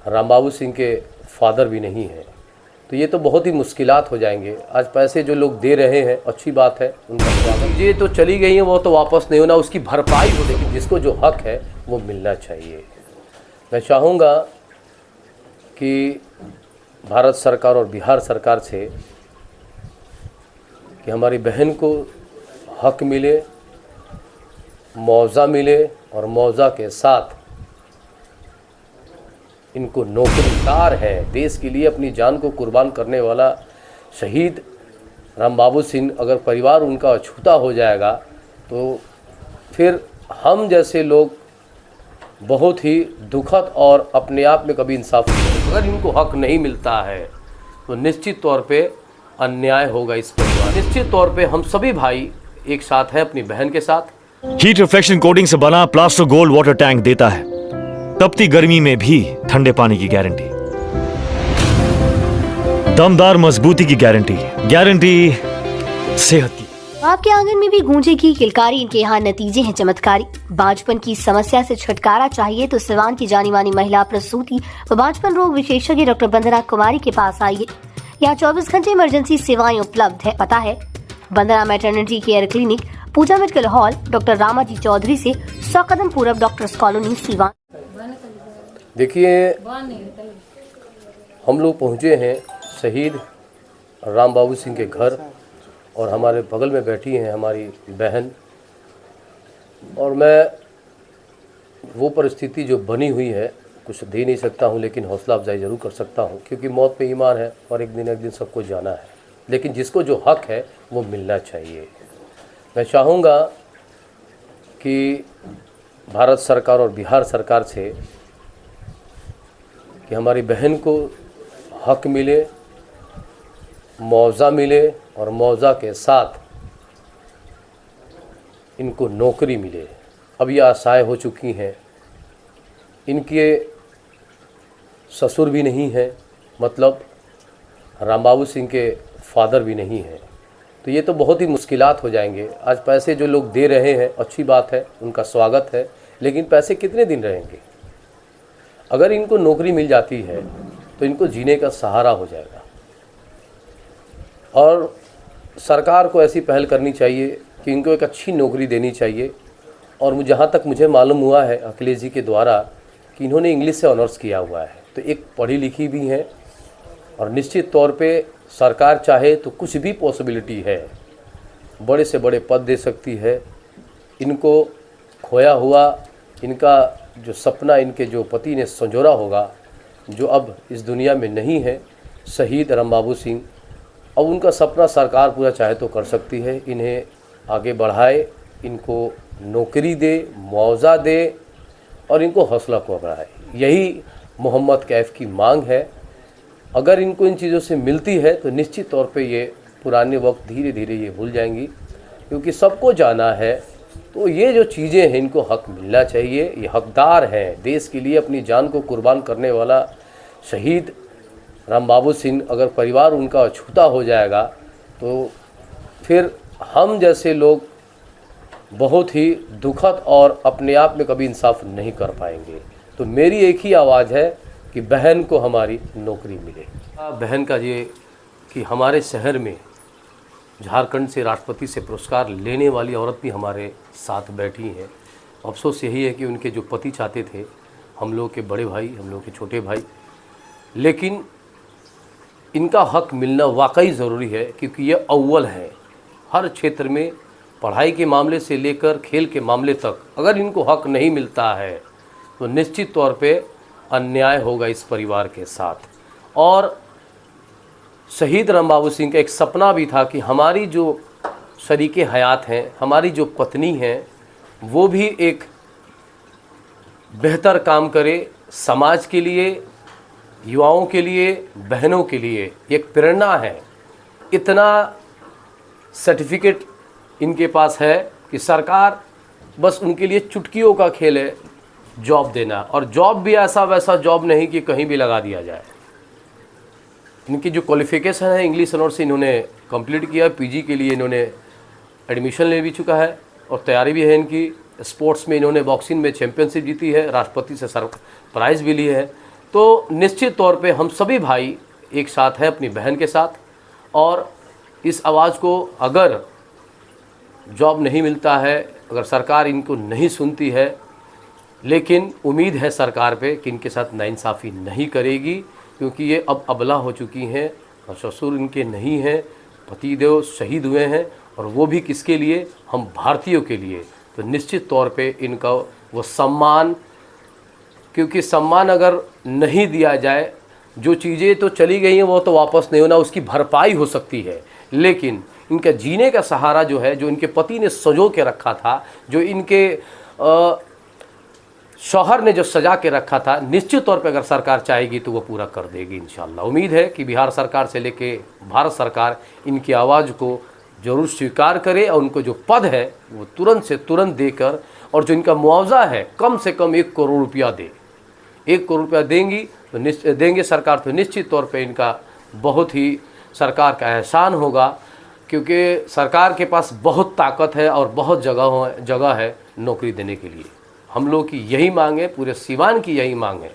रामबाबू सिंह के फादर भी नहीं हैं, तो ये तो बहुत ही मुश्किलात हो जाएंगे। आज पैसे जो लोग दे रहे हैं अच्छी बात है, उनका स्वागत। ये तो चली गई हैं, वो तो वापस नहीं होना, उसकी भरपाई हो, लेकिन जिसको जो हक है वो मिलना चाहिए। मैं चाहूँगा कि भारत सरकार और बिहार सरकार से कि हमारी बहन को हक मिले, मुआवजा मिले और मुआवजा के साथ इनको नौकरीदार है, देश के लिए अपनी जान को कुर्बान करने वाला शहीद रामबाबू सिंह अगर परिवार उनका अछूता हो जाएगा तो फिर हम जैसे लोग बहुत ही दुखद और अपने आप में कभी इंसाफ नहीं। अगर इनको हक नहीं मिलता है तो निश्चित तौर पे अन्याय होगा इस परिवार। निश्चित तौर पे हम सभी भाई एक साथ हैं अपनी बहन के साथ। हीट रिफ्लेक्शन कोटिंग से बना प्लास्टर गोल्ड वाटर टैंक देता है तपती गर्मी में भी ठंडे पानी की गारंटी, दमदार मजबूती की गारंटी, गारंटी सेहत की। आपके आंगन में भी गूंजेगी किलकारी, इनके यहाँ नतीजे हैं चमत्कारी। बांझपन की समस्या से छुटकारा चाहिए तो सिवान की जानी मानी महिला प्रसूति व बांझपन रोग विशेषज्ञ डॉक्टर वंदना कुमारी के पास आइए। यहाँ 24 घंटे इमरजेंसी सेवाएं उपलब्ध है। पता है Vandana maternity care clinic, Pooja medical hall, doctor Ramaji Chaudhary से 100 कदम पूरब डॉक्टर्स कॉलोनी सिवान। देखिए, हम लोग पहुँचे हैं शहीद रामबाबू सिंह के घर और हमारे बगल में बैठी हैं हमारी बहन, और मैं वो परिस्थिति जो बनी हुई है कुछ दे नहीं सकता हूँ, लेकिन हौसला अफजाई ज़रूर कर सकता हूँ, क्योंकि मौत पे ईमान है और एक दिन सबको जाना है, लेकिन जिसको जो हक है वो मिलना चाहिए। मैं चाहूँगा कि भारत सरकार और बिहार सरकार से कि हमारी बहन को हक मिले, मुआवजा मिले और मुआवजा के साथ इनको नौकरी मिले। अब ये आशाएं हो चुकी हैं, इनके ससुर भी नहीं हैं, मतलब रामबाबू सिंह के फादर भी नहीं हैं, तो ये तो बहुत ही मुश्किलात हो जाएंगे। आज पैसे जो लोग दे रहे हैं अच्छी बात है, उनका स्वागत है, लेकिन पैसे कितने दिन रहेंगे। अगर इनको नौकरी मिल जाती है तो इनको जीने का सहारा हो जाएगा, और सरकार को ऐसी पहल करनी चाहिए कि इनको एक अच्छी नौकरी देनी चाहिए। और जहाँ तक मुझे मालूम हुआ है अखिलेश जी के द्वारा कि इन्होंने इंग्लिश से ऑनर्स किया हुआ है, तो एक पढ़ी लिखी भी हैं, और निश्चित तौर पे सरकार चाहे तो कुछ भी पॉसिबिलिटी है, बड़े से बड़े पद दे सकती है। इनको खोया हुआ इनका जो सपना इनके जो पति ने संजोरा होगा, जो अब इस दुनिया में नहीं है, शहीद रामबाबू सिंह, अब उनका सपना सरकार पूरा चाहे तो कर सकती है। इन्हें आगे बढ़ाए, इनको नौकरी दे, मुआवजा दे और इनको हौसला को बढ़ाए। यही मोहम्मद कैफ की मांग है। अगर इनको इन चीज़ों से मिलती है तो निश्चित तौर पे ये पुराने वक्त धीरे धीरे ये भूल जाएंगी, क्योंकि सबको जाना है। तो ये जो चीज़ें हैं इनको हक मिलना चाहिए। ये हकदार हैं, देश के लिए अपनी जान को कुर्बान करने वाला शहीद रामबाबू सिंह अगर परिवार उनका अछूता हो जाएगा तो फिर हम जैसे लोग बहुत ही दुखद और अपने आप में कभी इंसाफ नहीं कर पाएंगे। तो मेरी एक ही आवाज़ है कि बहन को हमारी नौकरी मिले। बहन का ये कि हमारे शहर में झारखंड से राष्ट्रपति से पुरस्कार लेने वाली औरत भी हमारे साथ बैठी हैं। अफसोस यही है कि उनके जो पति चाहते थे, हम लोग के बड़े भाई, हम लोग के छोटे भाई, लेकिन इनका हक मिलना वाकई ज़रूरी है, क्योंकि ये अव्वल है हर क्षेत्र में, पढ़ाई के मामले से लेकर खेल के मामले तक। अगर इनको हक नहीं मिलता है तो निश्चित तौर पे अन्याय होगा इस परिवार के साथ। और शहीद रामबाबू सिंह का एक सपना भी था कि हमारी जो शरीके हयात हैं, हमारी जो पत्नी हैं, वो भी एक बेहतर काम करे समाज के लिए, युवाओं के लिए, बहनों के लिए। एक प्रेरणा है। इतना सर्टिफिकेट इनके पास है कि सरकार बस उनके लिए चुटकियों का खेल है जॉब देना, और जॉब भी ऐसा वैसा जॉब नहीं कि कहीं भी लगा दिया जाए। इनकी जो क्वालिफ़िकेशन है, इंग्लिश ऑनर्स से इन्होंने कंप्लीट किया, पीजी के लिए इन्होंने एडमिशन ले भी चुका है और तैयारी भी है इनकी। स्पोर्ट्स में इन्होंने बॉक्सिंग में चैंपियनशिप जीती है, राष्ट्रपति से प्राइज़ भी लिए है। तो निश्चित तौर पे हम सभी भाई एक साथ हैं अपनी बहन के साथ, और इस आवाज़ को अगर जॉब नहीं मिलता है, अगर सरकार इनको नहीं सुनती है, लेकिन उम्मीद है सरकार पे कि इनके साथ नाइंसाफ़ी नहीं करेगी, क्योंकि ये अब अबला हो चुकी हैं और ससुर इनके नहीं हैं, पतिदेव शहीद हुए हैं, और वो भी किसके लिए, हम भारतीयों के लिए। तो निश्चित तौर पे इनका वो सम्मान, क्योंकि सम्मान अगर नहीं दिया जाए, जो चीज़ें तो चली गई हैं वो तो वापस नहीं होना, उसकी भरपाई हो सकती है, लेकिन इनका जीने का सहारा जो है, जो इनके पति ने सजो के रखा था, जो इनके शौहर ने जो सजा के रखा था, निश्चित तौर पे अगर सरकार चाहेगी तो वो पूरा कर देगी इंशाल्लाह। उम्मीद है कि बिहार सरकार से लेके भारत सरकार इनकी आवाज़ को ज़रूर स्वीकार करे और उनको जो पद है वो तुरंत से तुरंत देकर, और जो इनका मुआवजा है कम से कम 1 करोड़ रुपया दे। 1 करोड़ रुपया देंगी तो देंगे सरकार, तो निश्चित तौर पे इनका बहुत ही सरकार का एहसान होगा, क्योंकि सरकार के पास बहुत ताकत है और बहुत जगह है नौकरी देने के लिए। हम लोग की यही मांग है, पूरे सीवान की यही मांग है।